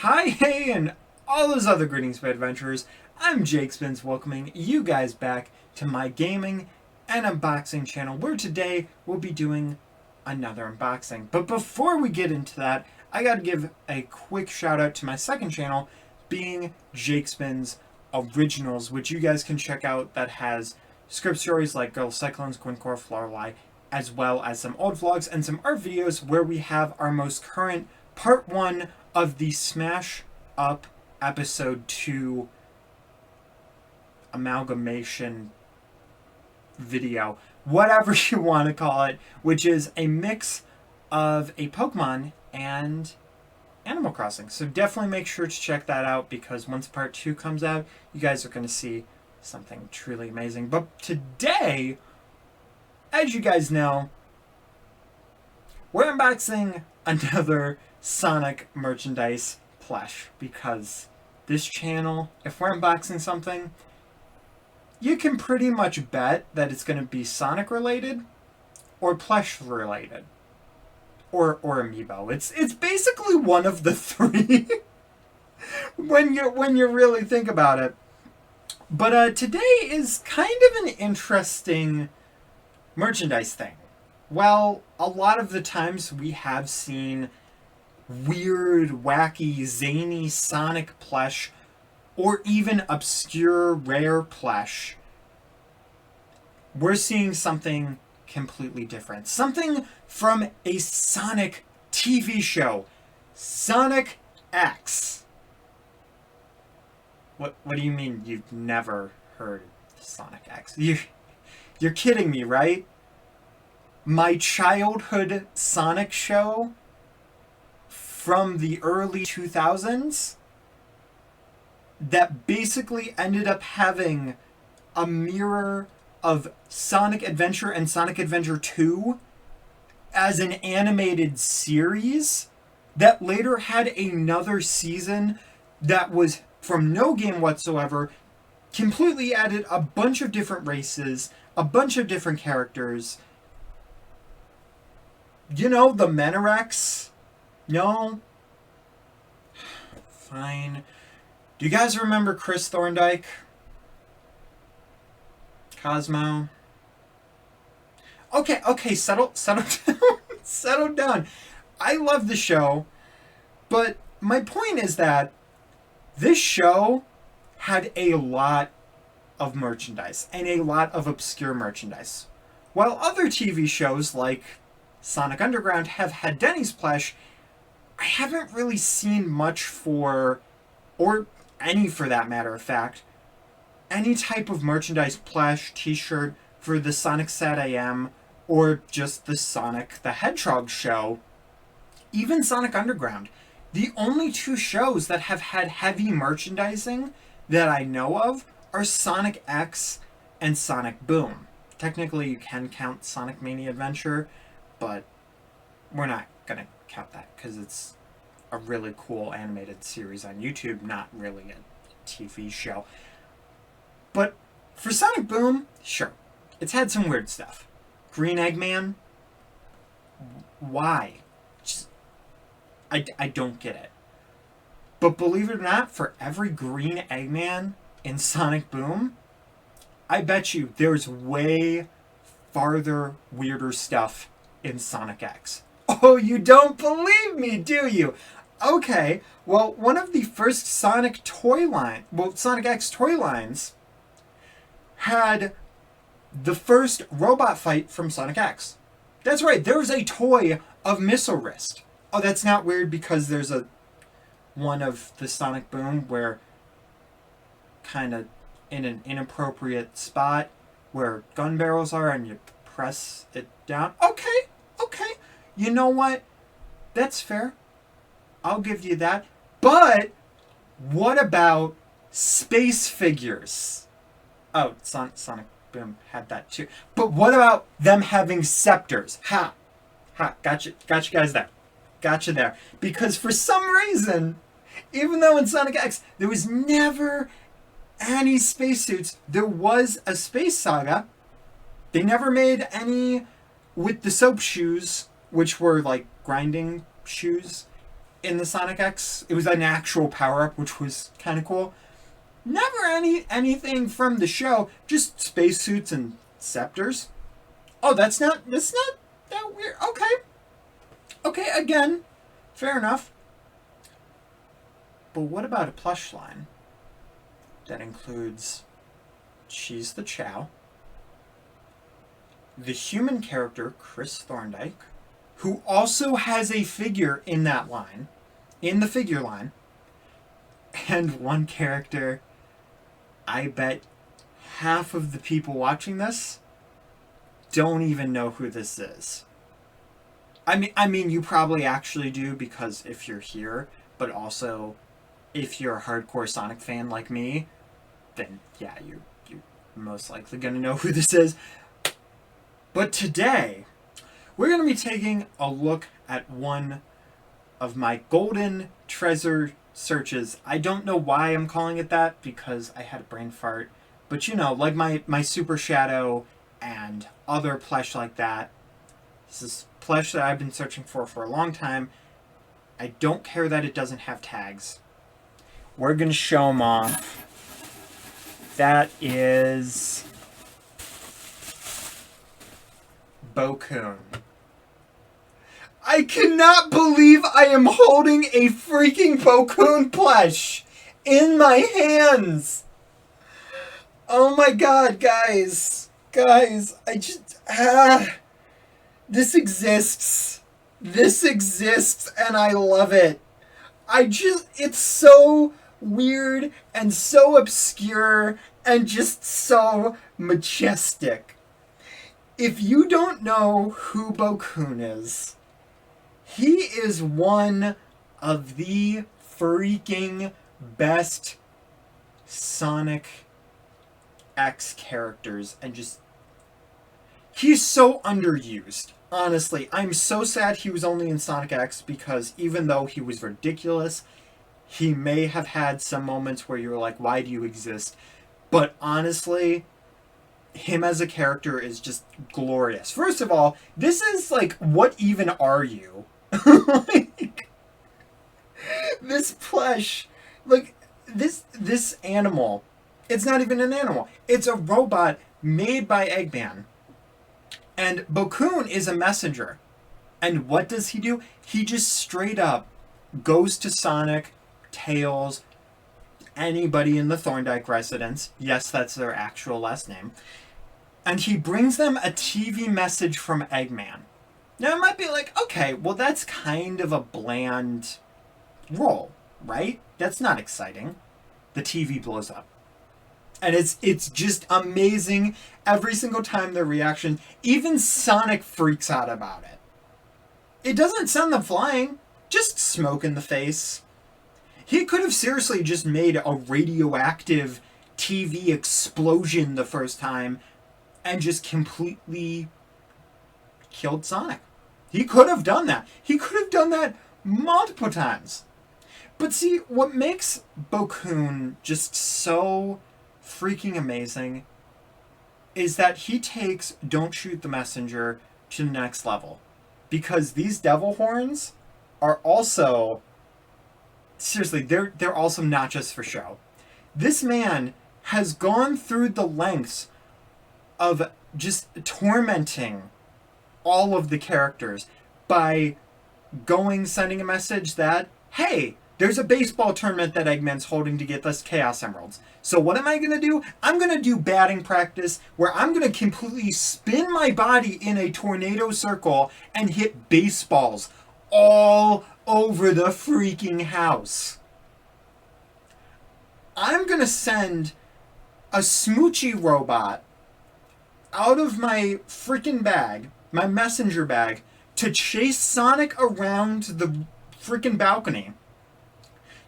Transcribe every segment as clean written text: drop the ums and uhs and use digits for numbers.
Hi, hey, and all those other greetings, my adventurers. I'm Jake Spins, welcoming you guys back to my gaming and unboxing channel, where today we'll be doing another unboxing. But before we get into that, I gotta give a quick shout out to my second channel, being Jake Spins Originals, which you guys can check out, that has script stories like Girl Cyclones, Quincor, Florlai, as well as some old vlogs and some art videos where we have our most current part 1 of the Smash Up episode 2 amalgamation video, whatever you want to call it, which is a mix of a Pokemon and Animal Crossing. So definitely make sure to check that out, because once part 2 comes out, you guys are going to see something truly amazing. But today, as you guys know, we're unboxing another Sonic merchandise plush, because this channel, if we're unboxing something, you can pretty much bet that it's going to be Sonic related or plush related or amiibo. It's basically one of the three when you really think about it. But today is kind of an interesting merchandise thing. Well, a lot of the times we have seen weird, wacky, zany Sonic plush, or even obscure, rare plush. We're seeing something completely different. Something from a Sonic TV show. Sonic X. What do you mean you've never heard of Sonic X? You're kidding me, right? My childhood Sonic show from the early 2000s that basically ended up having a mirror of Sonic Adventure and Sonic Adventure 2 as an animated series that later had another season that was from no game whatsoever, completely added a bunch of different races, a bunch of different characters. You know, the Menorex? No? Fine. Do you guys remember Chris Thorndike? Cosmo? Okay, settle down. Settle down. I love the show, but my point is that this show had a lot of merchandise, and a lot of obscure merchandise. While other TV shows like Sonic Underground have had Denny's plush, I haven't really seen much for, or any for that matter of fact, any type of merchandise plush, t-shirt for the Sonic Sat AM, or just the Sonic the Hedgehog show, even Sonic Underground. The only two shows that have had heavy merchandising that I know of are Sonic X and Sonic Boom. Technically, you can count Sonic Mania Adventure, but we're not going to count that because it's a really cool animated series on YouTube, not really a TV show. But for Sonic Boom, sure, it's had some weird stuff. Green Eggman? Why? Just, I don't get it. But believe it or not, for every Green Eggman in Sonic Boom, I bet you there's way farther, weirder stuff in Sonic X. Oh, you don't believe me, do you? Okay, well, one of the first Sonic X toy lines had the first robot fight from Sonic X. That's right, there was a toy of Missile Wrist. Oh, that's not weird, because there's one of the Sonic Boom where, kind of in an inappropriate spot where gun barrels are, and you press it down. Okay. You know what? That's fair. I'll give you that. But what about space figures? Oh, Sonic Boom had that too. But what about them having scepters? Ha! Gotcha guys there. Gotcha there. Because for some reason, even though in Sonic X there was never any spacesuits, there was a space saga. They never made any with the soap shoes, which were like grinding shoes. in the Sonic X. It was an actual power-up, which was kind of cool. Never anything from the show, just spacesuits and scepters. Oh, that's not that weird. Okay, again, fair enough. But what about a plush line that includes Cheese the Chow, the human character Chris Thorndike, who also has a figure in that line, in the figure line, and one character I bet half of the people watching this don't even know who this is. I mean, you probably actually do, because if you're here, but also if you're a hardcore Sonic fan like me, then yeah, you're most likely gonna know who this is. But today, we're gonna be taking a look at one of my golden treasure searches. I don't know why I'm calling it that, because I had a brain fart. But you know, like my Super Shadow and other plush like that. This is plush that I've been searching for a long time. I don't care that it doesn't have tags. We're going to show them off. That is Bokkun. I cannot believe I am holding a freaking Bokkun plush in my hands. Oh my god, guys. Guys, I just... this exists. This exists, and I love it. It's so weird and so obscure and just so majestic. If you don't know who Bokkun is, he is one of the freaking best Sonic X characters, and just... he's so underused. Honestly, I'm so sad he was only in Sonic X, because even though he was ridiculous, he may have had some moments where you're like, why do you exist? But honestly, him as a character is just glorious. First of all, this is like, what even are you? Like, this plush, like, this animal, it's not even an animal. It's a robot made by Eggman. And Bokkun is a messenger. And what does he do? He just straight up goes to Sonic, Tails, anybody in the Thorndike residence. Yes, that's their actual last name. And he brings them a TV message from Eggman. Now, it might be like, okay, well, that's kind of a bland role, right? That's not exciting. The TV blows up. And it's just amazing every single time their reaction. Even Sonic freaks out about it. It doesn't send them flying, just smoke in the face. He could have seriously just made a radioactive TV explosion the first time and just completely killed Sonic. He could have done that. He could have done that multiple times. But see, what makes Bokkun just so freaking amazing is that he takes Don't Shoot the Messenger to the next level. Because these devil horns are also... seriously, they're also not just for show. This man has gone through the lengths of just tormenting all of the characters by sending a message that, hey, there's a baseball tournament that Eggman's holding to get us Chaos Emeralds. So what am I going to do? I'm going to do batting practice where I'm going to completely spin my body in a tornado circle and hit baseballs all over the freaking house. I'm going to send a smoochy robot out of my freaking bag, my messenger bag, to chase Sonic around the freaking balcony,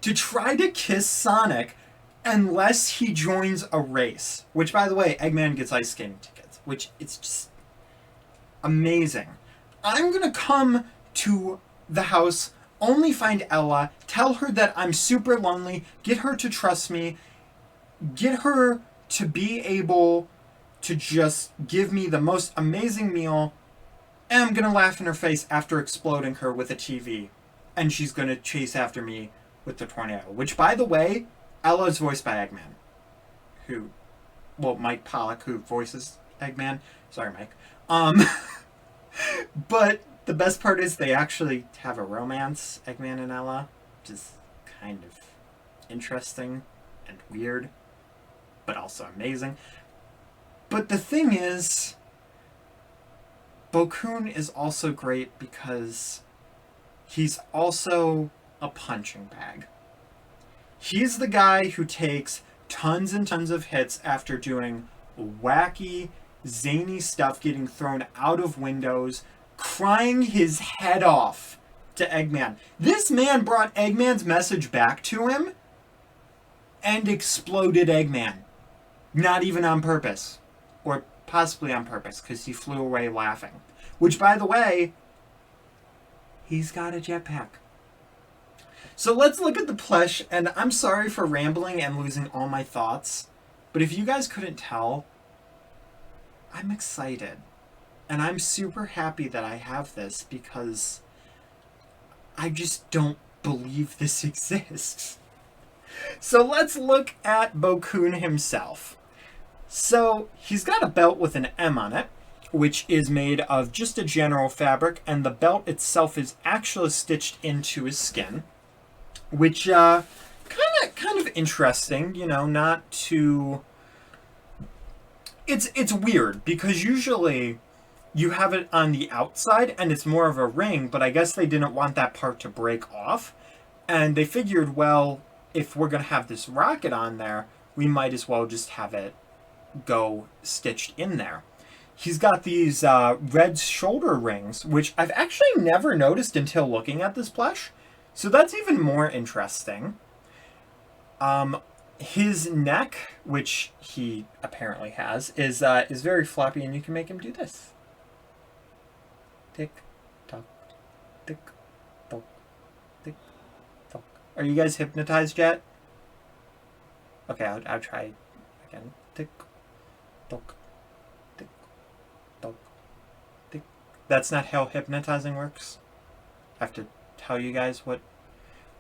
to try to kiss Sonic unless he joins a race. Which, by the way, Eggman gets ice skating tickets, which it's just amazing. I'm going to come to the house, only find Ella, tell her that I'm super lonely, get her to trust me, get her to be able to just give me the most amazing meal, and I'm going to laugh in her face after exploding her with a TV. and she's going to chase after me with the tornado. Which, by the way, Ella's voiced by Eggman. Mike Pollock, who voices Eggman. Sorry, Mike. But the best part is they actually have a romance, Eggman and Ella, which is kind of interesting and weird, but also amazing. But the thing is, Bokkun is also great because he's also a punching bag. He's the guy who takes tons and tons of hits after doing wacky, zany stuff, getting thrown out of windows, crying his head off to Eggman. This man brought Eggman's message back to him and exploded Eggman. Not even on purpose. Or possibly on purpose, because he flew away laughing. Which, by the way, he's got a jetpack. So let's look at the plush, and I'm sorry for rambling and losing all my thoughts, but if you guys couldn't tell, I'm excited. And I'm super happy that I have this, because I just don't believe this exists. So let's look at Bokkun himself. So he's got a belt with an M on it, which is made of just a general fabric, and the belt itself is actually stitched into his skin, which kind of interesting, you know, not too. It's weird because usually you have it on the outside and it's more of a ring, but I guess they didn't want that part to break off, and they figured, well, if we're gonna have this rocket on there, we might as well just have it go stitched in there. He's got these red shoulder rings, which I've actually never noticed until looking at this plush, so that's even more interesting. His neck, which he apparently has, is very floppy, and you can make him do this. Tick tock, tick tock, tick tock. Are you guys hypnotized yet? Okay, I'll try again. Tick tock, tick tock, tick. That's not how hypnotizing works. I have to tell you guys what.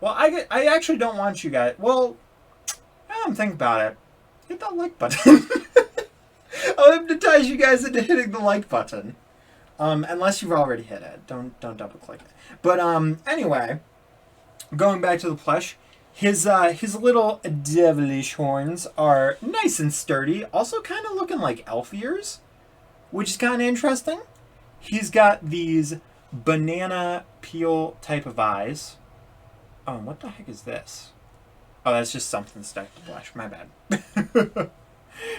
Well, I actually don't want you guys. Well, I'm thinking about it. Hit that like button. I'll hypnotize you guys into hitting the like button. Unless you've already hit it. Don't double click it. But anyway, going back to the plush, his little devilish horns are nice and sturdy, also kind of looking like elf ears, which is kind of interesting. He's got these banana peel type of eyes. Oh, what the heck is this? Oh, that's just something stuck to blush. My bad.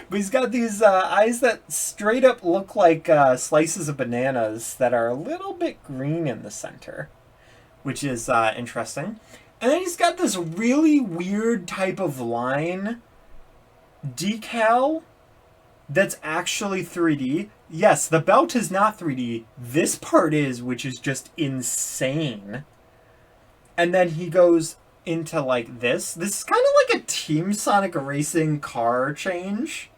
But he's got these eyes that straight up look like slices of bananas that are a little bit green in the center, which is interesting. And then he's got this really weird type of line decal that's actually 3D. Yes, the belt is not 3D. This part is, which is just insane. And then he goes into like this. This is kind of like a Team Sonic Racing car change.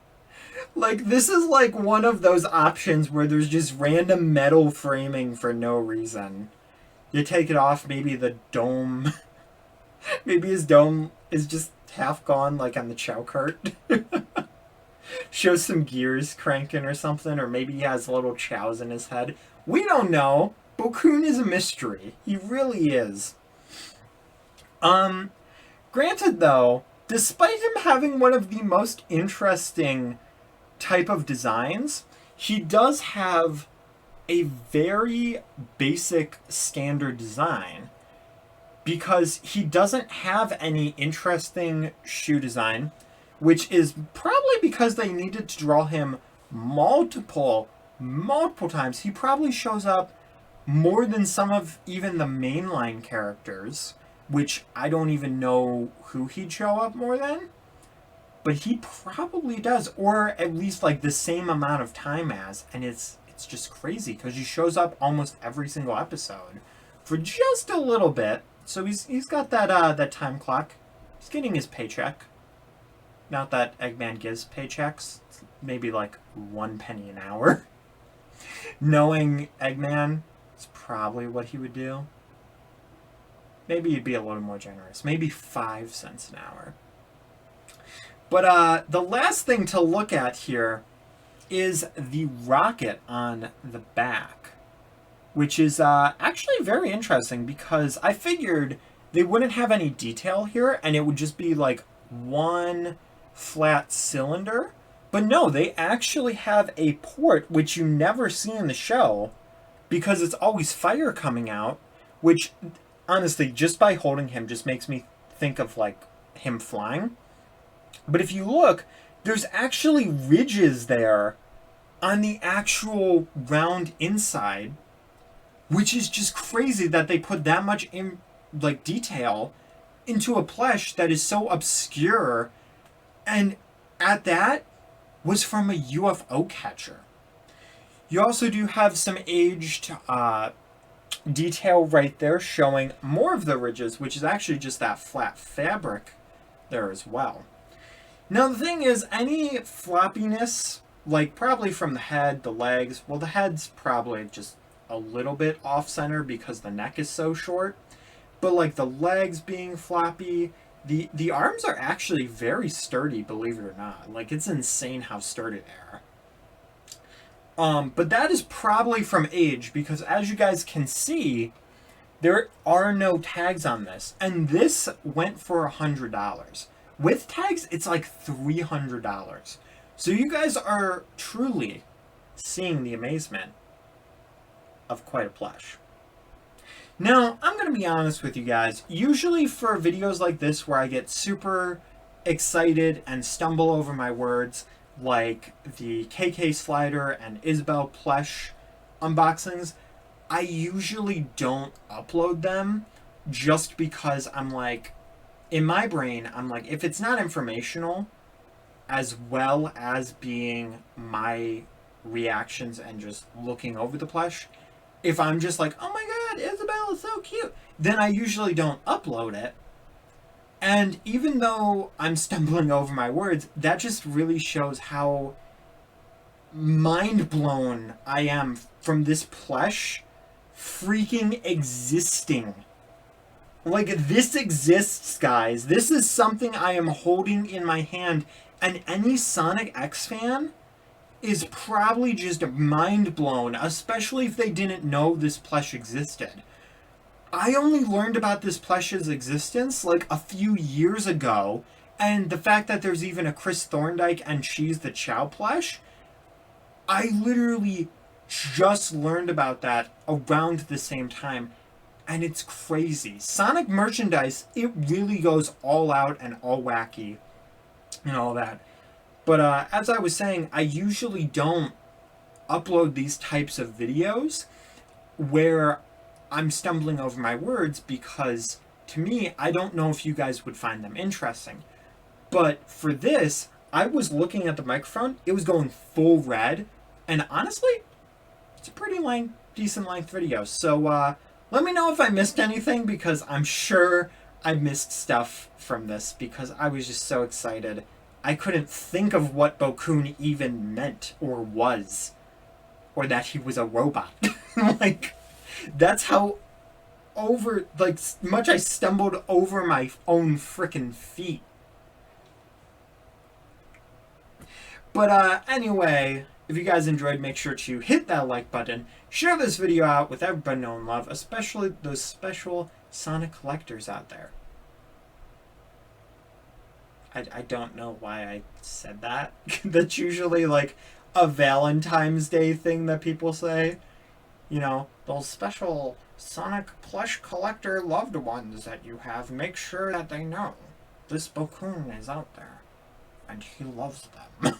Like, this is like one of those options where there's just random metal framing for no reason. You take it off, maybe the dome. Maybe his dome is just half gone, like on the chow cart. Shows some gears cranking or something, or maybe he has little chows in his head. We don't know. Bokkun is a mystery. He really is. Granted though, despite him having one of the most interesting type of designs, he does have a very basic standard design because he doesn't have any interesting shoe design, which is probably because they needed to draw him multiple times. He probably shows up more than some of even the mainline characters, which I don't even know who he'd show up more than. But he probably does, or at least like the same amount of time as, and it's just crazy because he shows up almost every single episode for just a little bit. So he's got that time clock. He's getting his paycheck. Not that Eggman gives paychecks. It's maybe like 1 penny an hour. Knowing Eggman, it's probably what he would do. maybe you'd be a little more generous. Maybe 5 cents an hour. But the last thing to look at here is the rocket on the back, which is actually very interesting because I figured they wouldn't have any detail here and it would just be like one flat cylinder. But no, they actually have a port, which you never see in the show because it's always fire coming out, which honestly, just by holding him just makes me think of like him flying. But if you look, there's actually ridges there on the actual round inside, which is just crazy that they put that much in like detail into a plush that is so obscure, and at that was from a UFO catcher. You also do have some aged detail right there showing more of the ridges, which is actually just that flat fabric there as well. Now the thing is, any floppiness, like probably from the head, the legs, well the head's probably just a little bit off center because the neck is so short, but like the legs being floppy, the arms are actually very sturdy, believe it or not. Like it's insane how sturdy they are. But that is probably from age because as you guys can see, there are no tags on this, and this went for $100. With tags, it's like $300. So you guys are truly seeing the amazement of quite a plush. Now, I'm going to be honest with you guys. Usually for videos like this where I get super excited and stumble over my words, like the KK Slider and Isabel plush unboxings, I usually don't upload them just because I'm like, in my brain, I'm like, if it's not informational as well as being my reactions and just looking over the plush, if I'm just like, oh my god, Isabel is so cute, then I usually don't upload it. And even though I'm stumbling over my words, that just really shows how mind blown I am from this plush freaking existing. Like, this exists, guys. This is something I am holding in my hand, and any Sonic X fan is probably just mind blown, especially if they didn't know this plush existed. I only learned about this plush's existence like a few years ago, and the fact that there's even a Chris Thorndike and She's the Chow plush, I literally just learned about that around the same time. And it's crazy. Sonic merchandise, it really goes all out and all wacky and all that. But as I was saying, I usually don't upload these types of videos where I'm stumbling over my words because, to me, I don't know if you guys would find them interesting. But for this, I was looking at the microphone. It was going full red. And honestly, it's a pretty decent length video. So, let me know if I missed anything because I'm sure I missed stuff from this because I was just so excited. I couldn't think of what Bokkun even meant or was, or that he was a robot. Like, that's how much I stumbled over my own frickin' feet. But anyway, if you guys enjoyed, make sure to hit that like button. Share this video out with everybody knowing love, especially those special Sonic collectors out there. I don't know why I said that. That's usually like a Valentine's Day thing that people say. You know, those special Sonic plush collector loved ones that you have, make sure that they know this Bokkun is out there and he loves them.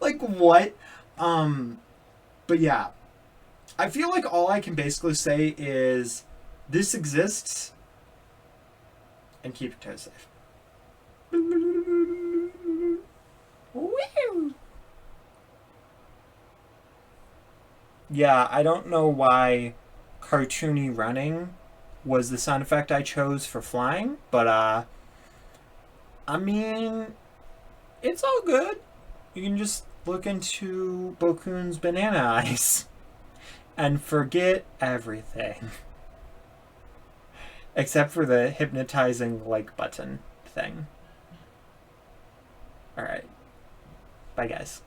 like what? But yeah, I feel like all I can basically say is this exists and keep your toes safe. Yeah, I don't know why cartoony running was the sound effect I chose for flying, but I mean, it's all good. You can just look into Bokkun's banana eyes and forget everything. Except for the hypnotizing like button thing. Alright. Bye, guys.